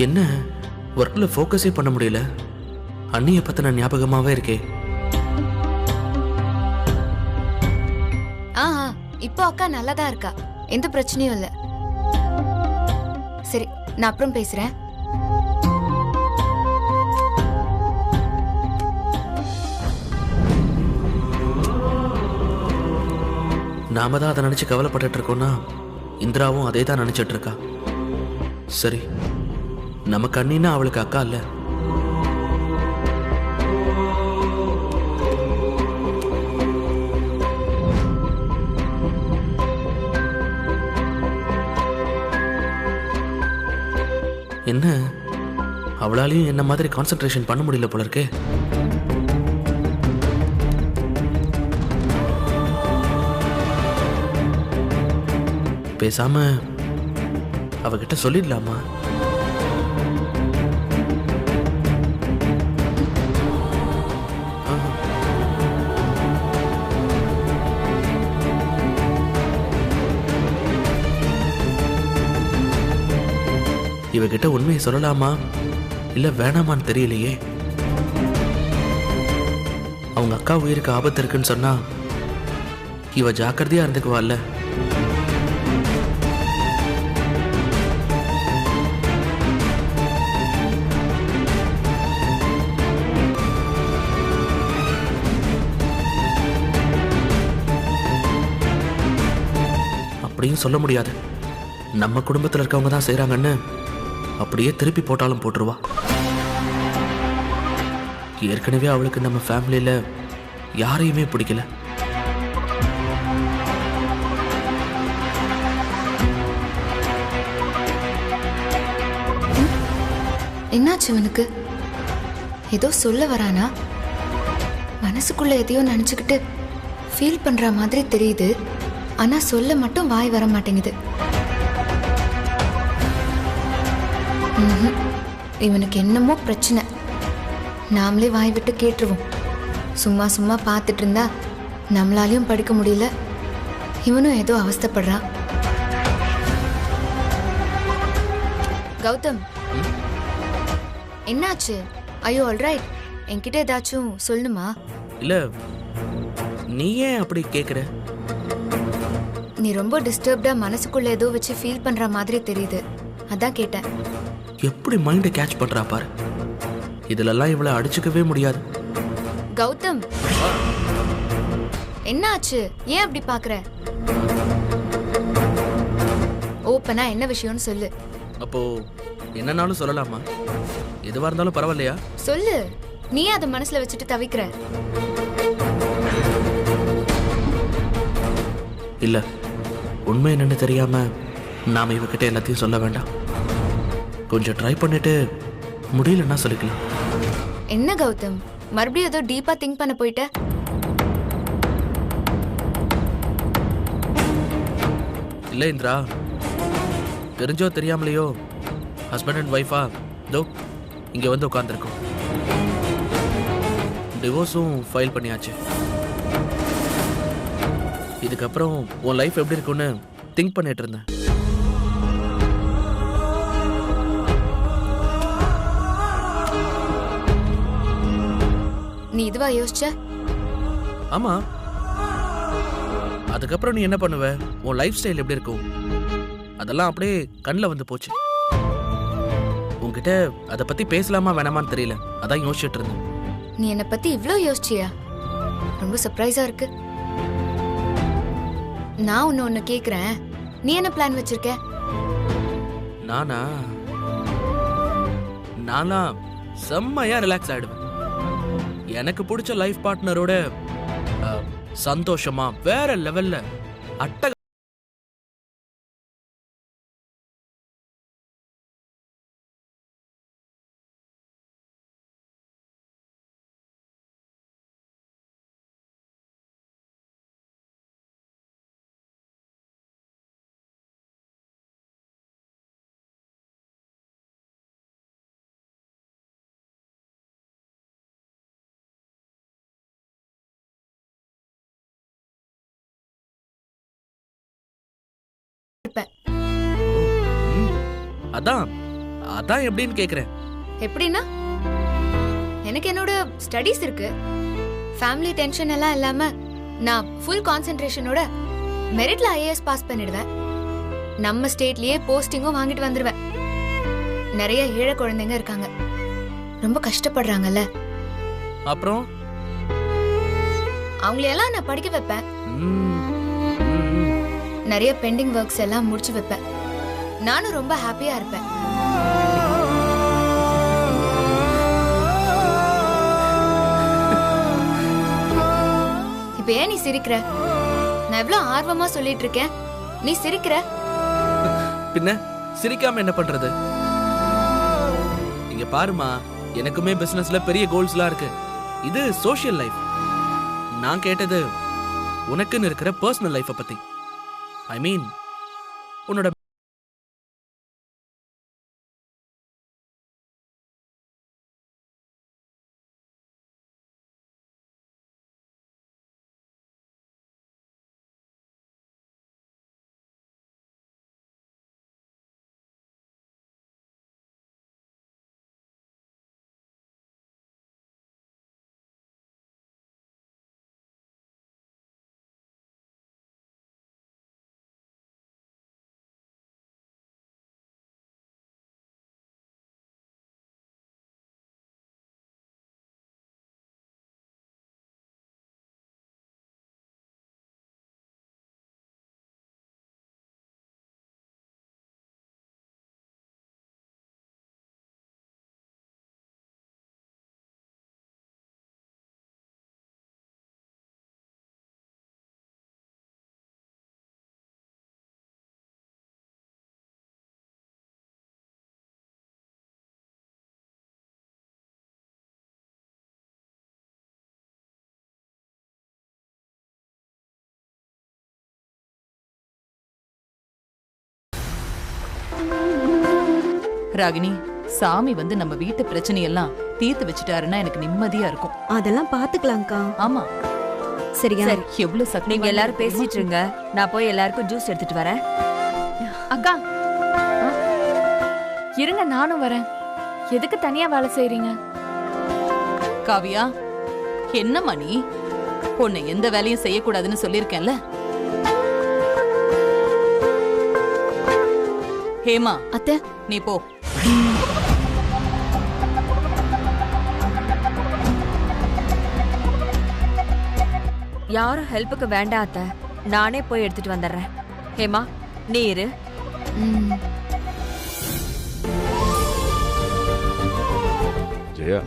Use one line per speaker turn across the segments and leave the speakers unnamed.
என்ன ஒர்க்கில் ஃபோக்கஸே பண்ண முடியல. அண்ணியை பற்றின ஞாபகமாகவே இருக்கே.
இப்போ அக்கா நல்லா தான் இருக்கா, எந்த பிரச்சனையும் இல்லை. சரி, நான் அப்புறம் பேசுறேன்.
நாம தான் அதை நினச்சி கவலைப்பட்டு இருக்கோம்னா இந்திராவும் அதே தான் நினச்சிட்டு இருக்கா. சரி, நமக்கு அண்ணின்னா அவளுக்கு அக்கா இல்லை. என்ன அவளாலையும் என்ன மாதிரி கான்சென்ட்ரேஷன் பண்ண முடியல போல இருக்கே. பேசாம அவகிட்ட சொல்லிடலாமா? இவகிட்ட உண்மையை சொல்லலாமா இல்ல வேணாமான்னு தெரியலையே. அவங்க அக்கா உயிருக்கு ஆபத்து இருக்குன்னு சொன்னா இவ ஜாக்கிரதையா இருந்துக்குவாள்ல. அப்படியும் சொல்ல முடியாது. நம்ம குடும்பத்தில் இருக்கவங்க தான் செய்றாங்கன்னு அப்படியே திருப்பி போட்டாலும் போட்டுருவா. ஏற்கனவே அவளுக்கு நம்ம ஃபேமிலியில யாரையுமே பிடிக்கல.
என்னாச்சு அவனுக்கு? ஏதோ சொல்ல வரானா? மனசுக்குள்ள எதையோ நினைச்சுக்கிட்டு ஃபீல் பண்ற மாதிரி தெரியுது. ஆனா சொல்ல மட்டும் வாய் வர மாட்டேங்குது. இவனுக்கு என்னமோ பிரச்சனை. நாமளே வாய் விட்டு கேட்டுருவோம். சும்மா சும்மா பார்த்துட்டு இருந்தா நம்மளாலையும் படிக்க முடியல, இவனும் ஏதோ அவஸ்தைப்படுறான். கௌதம், என்னாச்சு? ஐயோ ஆல்ரைட், என்கிட்ட ஏதாச்சும் சொல்லணுமா?
இல்ல, நீ ஏன் அப்படி கேக்குற?
நீ ரொம்ப டிஸ்டர்ப்டா மனசுக்குள்ள ஏதோ வச்சு ஃபீல் பண்ற மாதிரி தெரியுது, அதான் கேட்டேன்.
எப்படி மைண்டை கேட்ச் பண்றா பாரு. இதுலெல்லாம் இவளை அடிச்சுக்கவே முடியாது.
கௌதம், என்னாச்சு? ஏன் அப்படி பாக்குற? ஓப்பனா என்ன விஷயம்னு சொல்லு.
அப்போ என்னன்னாலும் சொல்லலாமா? எதுவா இருந்தாலும் பரவாயில்லையா?
சொல்லு. நீ அதை மனசுல வச்சுட்டு தவிக்கிற.
இல்ல, உண்மை என்னன்னு தெரியாம நாம இவகிட்ட எல்லாத்தையும் சொல்ல வேண்டாம். கொஞ்சம் ட்ரை பண்ணிட்டு முடியலன்னா சொல்லிக்கலாம்.
என்ன கௌதம், மறுபடியும் ஏதோ டீப்பா திங்க் பண்ண போயிட்ட?
இல்ல இந்திரா, தெரிஞ்சோ தெரியாமலையோ ஹஸ்பண்ட் அண்ட் ஒய்ஃபா தோ இங்க வந்து உட்காந்துருக்கோம். டிவோர்ஸும் ஃபைல் பண்ணியாச்சு. இதுக்கப்புறம் உன் லைஃப் எப்படி இருக்குன்னு திங்க் பண்ணிட்டு இருந்தேன்.
நீ இதுவா யோசிச்ச?
ஆமா. அதுக்கப்புறம் நீ என்ன பண்ணுவ? உன் லைஃப் ஸ்டைல் எப்படி இருக்கும்? அதெல்லாம் அப்படியே கண்ணில் வந்து போச்சு. உன்கிட்ட அதை பத்தி பேசலாமா வேணாமான்னு தெரியல, அதான் யோசிச்சுட்டு இருந்தேன்.
நீ என்னை பத்தி இவ்ளோ யோசிச்சியா? ரொம்ப சர்ப்ரைஸா இருக்கு. நான் ஒன்னு கேக்குறேன், நீ என்ன பிளான் வச்சிருக்க?
நானா செம்மையா ரிலாக்ஸ் ஆயிடுவேன். எனக்கு பிடிச்ச லைஃப் பார்ட்னரோட சந்தோஷமா வேற லெவல்ல அட்ட அதான் அதான் எப்படின்னு கேக்குறேன்.
எப்படின்னா எனக்கு என்னோட ஸ்டடீஸ் இருக்கு. ஃபேமிலி டென்ஷன் எல்லாம் இல்லாம நான் ஃபுல் கான்சென்ட்ரேஷனோட மெரிட்ல ஐஏஎஸ் பாஸ் பண்ணிடுவேன். நம்ம ஸ்டேட்லயே போஸ்டிங்கும் வாங்கிட்டு வந்துருவேன். நிறைய ஏழை குழந்தைங்க இருக்காங்க, ரொம்ப கஷ்டப்படுறாங்கல்ல.
அப்புறம்
அவங்களையெல்லாம் நான் படிக்க வைப்பேன். நிறைய பெண்டிங் ஒர்க்ஸ் எல்லாம் முடிச்சு வைப்பேன். நானும் ரொம்ப ஹாப்பியா இருப்பேன். இப்ப ஏன் நீ சிரிக்கிற? நான் எவ்வளவு ஆர்வமா சொல்லிட்டு இருக்கேன், நீ சிரிக்கிற.
பின்ன சிரிக்காம என்ன பண்றது? இங்க பாருமா, எனக்குமே பிசினஸ்ல பெரிய கோல்ஸ்லாம் இருக்கு. இது சோஷியல் லைஃப். நான் கேட்டது உனக்குன்னு இருக்கிற பர்சனல் லைஃப பத்தி. ஐ மீன் உன்னோட
ராகினி, சாமி வந்து நம்ம வீட்டு பிரச்சனையெல்லாம் தீர்த்து வச்சுட்டாருன்னா எனக்கு நிம்மதியா இருக்கும்.
அதெல்லாம் பாத்துக்கலாம்க்கா.
ஆமா
சரியா?
சரி, எவ்வளவு சக்தி.
நீங்க எல்லாரும் பேசிட்டு இருங்க, நான் போய் எல்லாருக்கும் ஜூஸ் எடுத்துட்டு வரேன்.
அக்கா இருங்க, நானும் வரேன். எதுக்கு தனியா வேலை செய்றீங்க?
காவியா, என்னம்மா நீ? உன்னை எந்த வேலையும் செய்யக்கூடாதுன்னு சொல்லிருக்கேன்ல. ஹேமா
அத்தை,
நீ போ.
யாரும் ஹெல்ப்புக்கு வேண்டாம் அத்தை, நானே போய் எடுத்துட்டு வந்துடுறேன். ஹேமா, நீ இரு.
ஜெயா,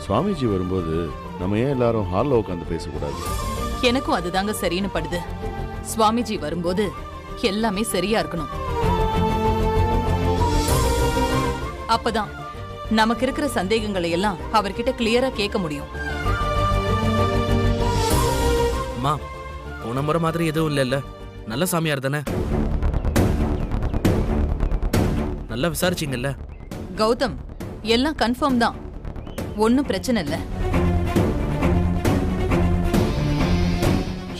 சுவாமிஜி வரும்போது நம்ம ஏன் எல்லாரும் ஹால்ல உட்காந்து பேசக்கூடாது?
எனக்கும் அதுதாங்க சரின்னு படுது. சுவாமிஜி வரும்போது எல்லாமே சரியா இருக்கணும். அப்பதான் நமக்கு இருக்கிற சந்தேகங்களை எல்லாம் அவர்கிட்ட கிளியரா கேட்க முடியும்.
அம்மா, போன முறை மாதிரி எதுவும் இல்லைல்ல? நல்ல சாமியார் தானே? நல்லா விசாரிச்சீங்கல்ல?
கௌதம், எல்லாம் கன்ஃபார்ம் தான், ஒன்னும் பிரச்சனை இல்ல.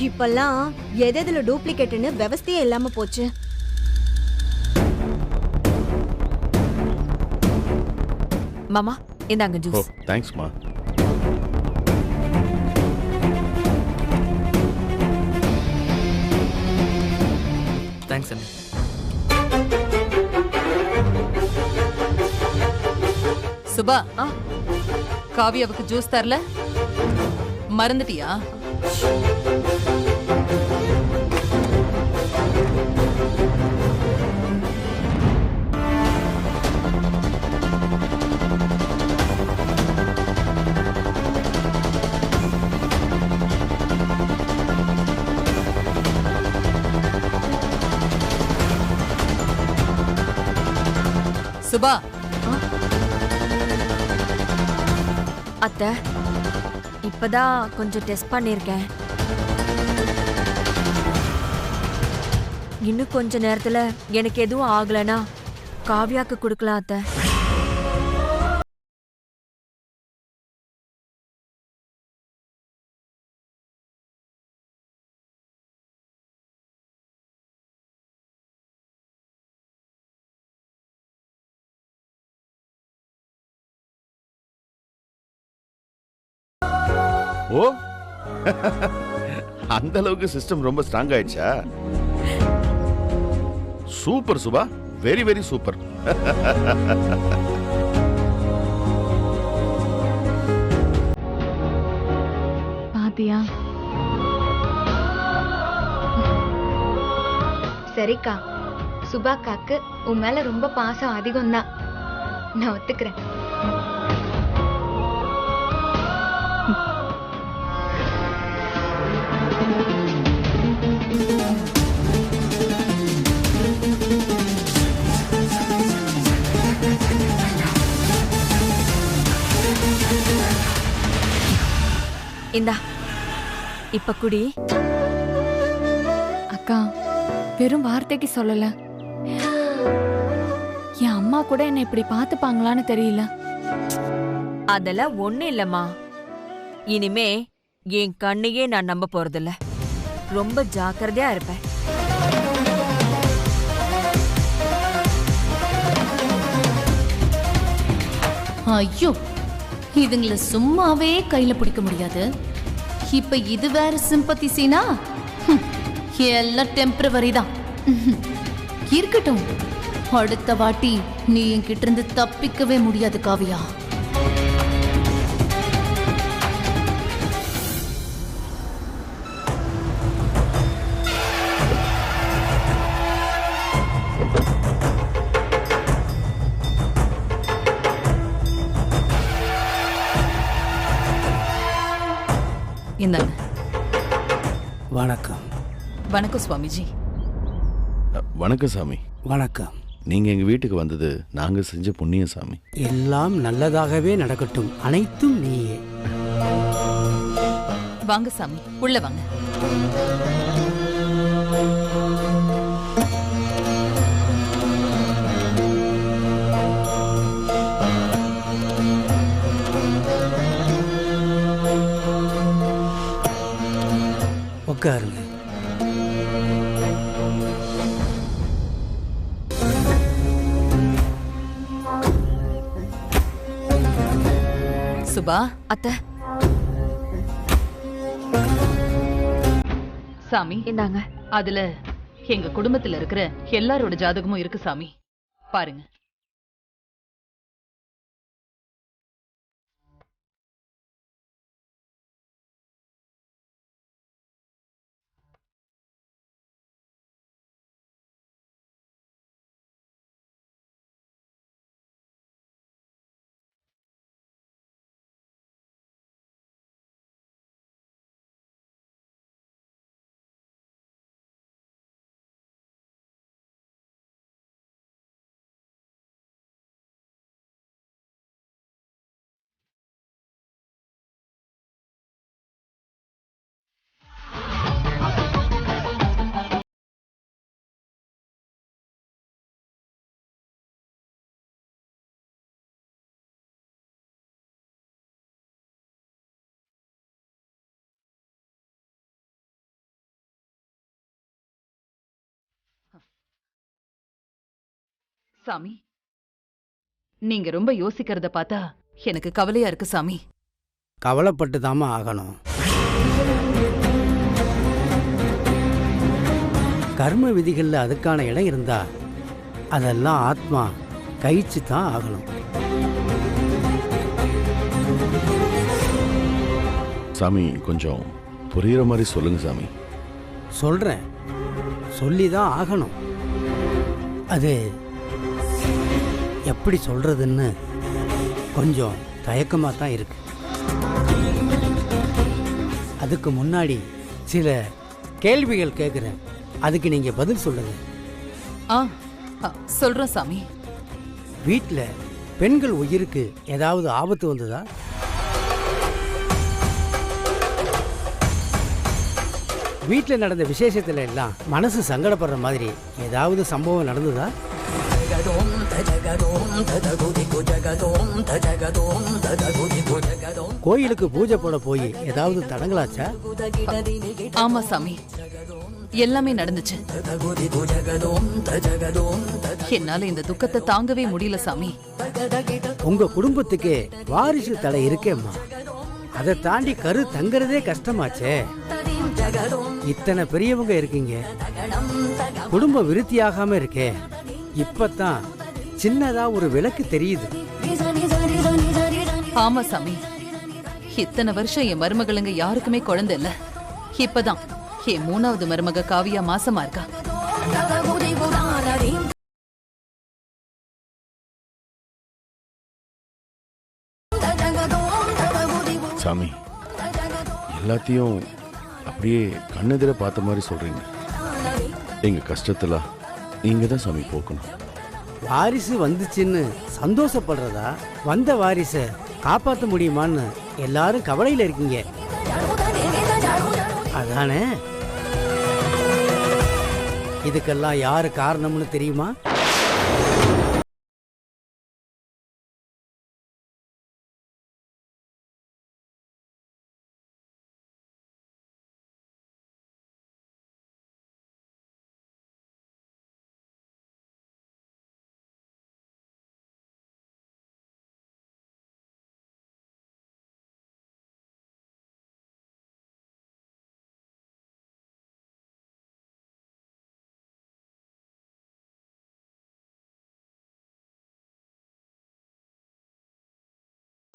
இப்பெல்லாம் எதுல டூப்ளிகேட்னு விவசாயே இல்லாம போச்சு.
மாமா, இந்தாங்க
ஓ,
ஜூஸ்.
தேங்க்ஸ்மா.
தேங்க்ஸ் அண்ணி.
சுபா, காவியாவுக்கு ஜூஸ் தரல? மறந்துட்டியா? சுபா,
அத்தை, இப்பதான் கொஞ்சம் டெஸ்ட் பண்ணிருக்கேன். இன்னும் கொஞ்ச நேரத்துல எனக்கு எதுவும் ஆகலனா காவியாக்கு கொடுக்கலாம் அத்தை.
ஓ அந்த அளவுக்கு சிஸ்டம் ரொம்ப ஸ்ட்ராங் ஆயிடுச்சா? Super Subha, very very super.
பாத்தியா?
சரிக்கா, சுபாக்காக்கு உன் மேல ரொம்ப பாசம் அதிகம்தான், நான் ஒத்துக்கிறேன்.
இந்தா இப்ப குடி.
அக்கா, வெறும் வார்த்தைக்கு சொல்லல, என் அம்மா கூட என்னை இப்படி பார்த்துப்பாங்களான்னு தெரியல.
அதெல்லாம் ஒண்ணு இல்லம்மா. இனிமே என் கண்ணையே நான் நம்ப போறதில்ல. ரொம்ப ஜாக்கிரதையா இருப்பேன்.
ஐயோ, இதுங்களை சும்மாவே கையில பிடிக்க முடியாது. இப்ப இது வேற சிம்பத்தி சீனா? எல்லாம் டெம்பரவரி தான். இருக்கட்டும், அடுத்த வாட்டி நீ என்கிட்ட இருந்து தப்பிக்கவே முடியாது காவியா.
இந்தாங்க.
வணக்கம்.
வணக்கம் சுவாமிஜி.
வணக்கம் சாமி.
வணக்கம்.
நீங்க எங்க வீட்டுக்கு வந்தது நாங்க செஞ்ச புண்ணியம் சாமி.
எல்லாம் நல்லதாகவே நடக்கட்டும். அனைத்தும் நீயே.
வாங்க சாமி, உள்ள வாங்க.
உட்காருங்க.
சுபா,
அத்தை,
சாமி
இந்தாங்க.
அதுல எங்க குடும்பத்துல இருக்கிற எல்லாரோட ஜாதகமும் இருக்கு சாமி, பாருங்க. சாமி, நீங்க ரொம்ப யோசிக்கிறத பார்த்தா எனக்கு கவலையா இருக்கு சாமி.
கவலைப்பட்டு தாமா ஆகணும். கர்ம விதிகள்ல அதுக்கான இடம் இருந்தா அதெல்லாம் ஆத்மா கழிச்சு தான் ஆகணும்.
சாமி, கொஞ்சம் புரியுற மாதிரி சொல்லுங்க சாமி.
சொல்றேன், சொல்லிதான் ஆகணும். அது எப்படி சொல்றதுன்னு கொஞ்சம் தயக்கமா தான் இருக்கு. அதுக்கு முன்னாடி சில கேள்விகள் கேட்குறேன், அதுக்கு நீங்க பதில் சொல்லுங்க.
சொல்றோம் சாமி.
வீட்டில் பெண்கள் உயிருக்கு ஏதாவது ஆபத்து வந்ததா? வீட்டில் நடந்த விசேஷத்துல எல்லாம் மனசு சங்கடப்படுற மாதிரி ஏதாவது சம்பவம் நடந்ததா? கோயிலுக்கு பூஜை போட போய் ஏதாவது தடங்களாச்சா?
ஆமா சாமி, எல்லாமே நடந்துச்சு. என்னால இந்த துக்கத்தை தாங்கவே முடியல சாமி.
உங்க குடும்பத்துக்கு வாரிசு தடை இருக்கேம்மா. அதை தாண்டி கரு தங்குறதே கஷ்டமாச்சே. இத்தனை பெரியவங்க இருக்கீங்க, குடும்பம் விருத்தியாகாம இருக்கே. இப்பதான் சின்னதா ஒரு விளக்கு தெரியுது.
ஆமா சாமி, இத்தனை வருஷம் என் மருமகளுங்க யாருக்குமே குழந்தை இல்ல. இப்பதான் என் 3வது மருமக காவியா மாசமா இருக்கா.
சாமி, எல்லாத்தையும் அப்படியே கண்ணெதிர பார்த்த மாதிரி சொல்றீங்க. எங்க கஷ்டத்துல நீங்க தான் சாமி போக்கணும்.
வாரிசு வந்துச்சுன்னு சந்தோஷப்படுறதா, வந்த வாரிசை காப்பாற்ற முடியுமான்னு எல்லாரும் கவலையில இருக்கீங்க. அதானே? இதுக்கெல்லாம் யாரு காரணம்னு தெரியுமா?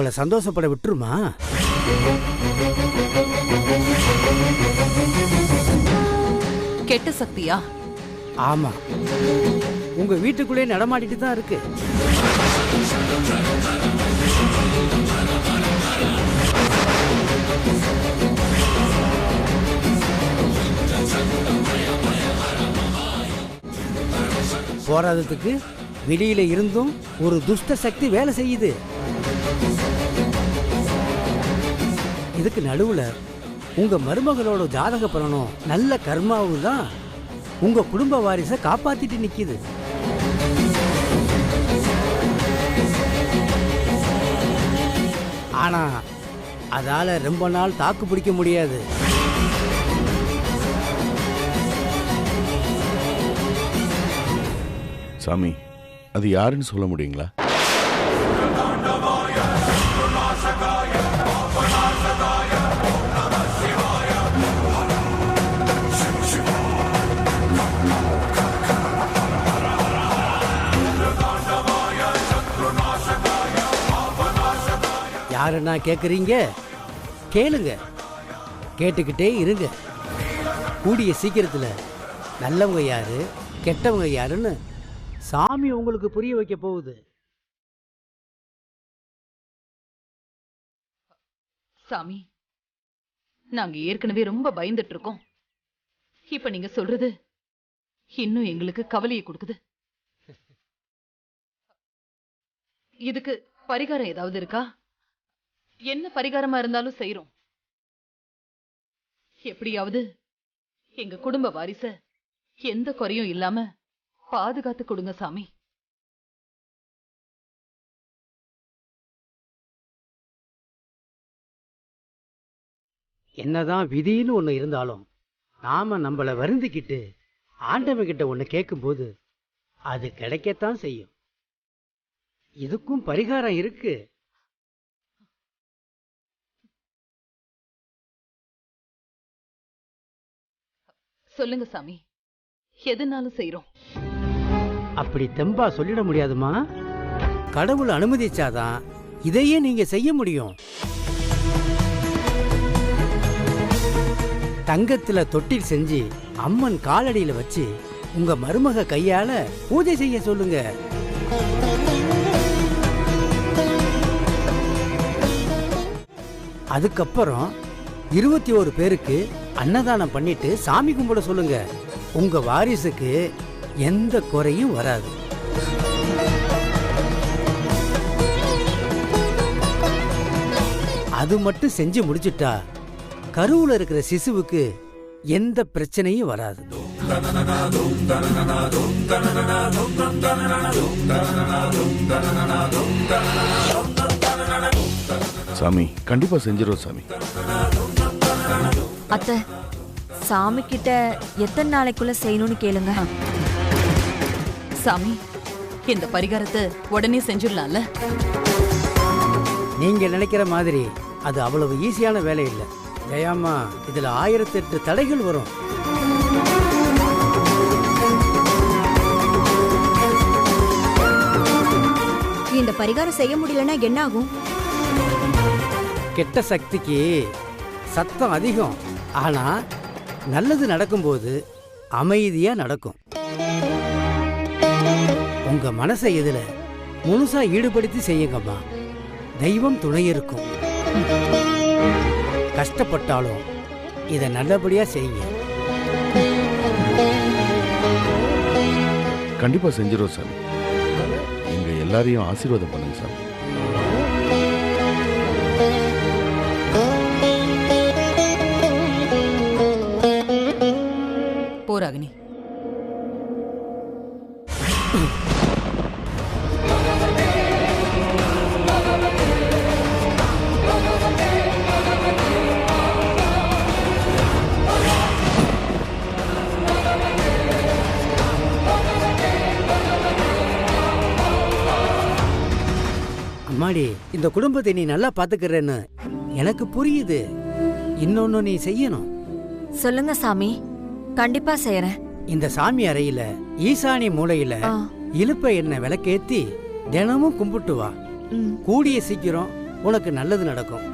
உங்களை சந்தோஷப்பட விட்டுருமா?
கெட்ட சக்தியா?
ஆமா, உங்க வீட்டுக்குள்ளே நடமாடிட்டு தான் இருக்கு. போராதத்துக்கு வெளியில இருந்தும் ஒரு துஷ்ட சக்தி வேலை செய்யுது. இதுக்கு நடுவுல உங்க மருமகளோட ஜாதக பலனும் நல்ல கர்மாவும் தான் உங்க குடும்ப வாரிசை காப்பாத்திட்டு நிக்குது. ஆனா அதால ரொம்ப நாள் தாக்கு பிடிக்க முடியாது.
சாமி, அது யாருன்னு சொல்ல முடியுங்களா?
யாருன்னா கேக்குறீங்க? கேளுங்க, கேட்டுக்கிட்டே இருங்க. கூடிய சீக்கிரத்துல நல்லவங்க யாரு கெட்டவங்க யாருன்னு சாமி உங்களுக்கு புரிய வைக்க போகுது.
சாமி, நாங்க ஏற்கனவே ரொம்ப பயந்துட்டு இருக்கோம். இப்ப நீங்க சொல்றது இன்னும் எங்களுக்கு கவலையை கொடுக்குது. இதுக்கு பரிகாரம் ஏதாவது இருக்கா? என்ன பரிகாரமா இருந்தாலும் செய்றோம். எப்படியாவது எங்க குடும்ப வாரிச எந்த குறையும் இல்லாம பாதுகாத்து கொடுங்க சாமி.
என்னதான் விதின்னு ஒண்ணு இருந்தாலும் நாம நம்மள வருந்திக்கிட்டு ஆண்டவன் கிட்ட ஒண்ணு கேட்கும்போது அது கிடைக்கத்தான் செய்யும். இதுக்கும் பரிகாரம் இருக்கு.
சொல்லுங்க சாமி, எதுனாலும் செய்றோம்.
அப்படி தெம்பா சொல்லிட முடியாதுமா. கடவுள் அனுமதிச்சாதான் இதையே நீங்க செய்ய முடியும். தங்கத்துல தொட்டில் செஞ்சு அம்மன் காலடியில வச்சு உங்க மருமக கையால பூஜை செய்ய சொல்லுங்க. அதுக்கப்புறம் 21 பேருக்கு அன்னதானம் பண்ணிட்டு சாமி கும்பிட சொல்லுங்க. உங்க வாரிசுக்கு எந்த குறையும் வராது. அது மட்டும் செஞ்சு முடிச்சுட்டா கருவுல இருக்கிற சிசுவுக்கு எந்த பிரச்சனையும் வராது.
சாமி, கண்டிப்பா செஞ்சிரும் சாமி.
அத்தை, சாமி கிட்ட எத்தனை நாளைக்குள்ள செய்யணும்னு கேளுங்க.
சாமி, இந்த பரிகாரத்தை உடனே செஞ்சிடலாம்ல?
நீங்க நினைக்கிற மாதிரி அது அவ்வளவு ஈஸியான வேலை இல்லை ஜெயாம்மா. இதுல 1008 தடைகள் வரும்.
இந்த பரிகாரம் செய்ய முடியலன்னா என்ன ஆகும்?
கெட்ட சக்திக்கு சத்தம் அதிகம். ஆனா நல்லது நடக்கும்போது அமைதியா நடக்கும். உங்க மனசை இதுல முழுசா ஈடுபடுத்தி செய்யுங்கம்மா. தெய்வம் துணை இருக்கும். கஷ்டப்பட்டாலும் இதை நல்லபடியா செய்யுங்க.
கண்டிப்பா செஞ்சிடும் சாமி. எங்க எல்லாரையும் ஆசீர்வாதம் பண்ணுங்க சாமி.
போராகினி.
அம்மாடி, இந்த குடும்பத்தை நீ நல்லா பாத்துக்கிறேன்னு எனக்கு புரியுது. இன்னொன்னு நீ செய்யணும்.
சொல்லுங்க சாமி, கண்டிப்பா செய்யறேன்.
இந்த சாமி அறையில ஈசானி மூலையில இலுப்பை எண்ணெய் விளக்கேத்தி தினமும் கும்பிட்டு வா. கூடிய சீக்கிரம் உனக்கு நல்லது நடக்கும்.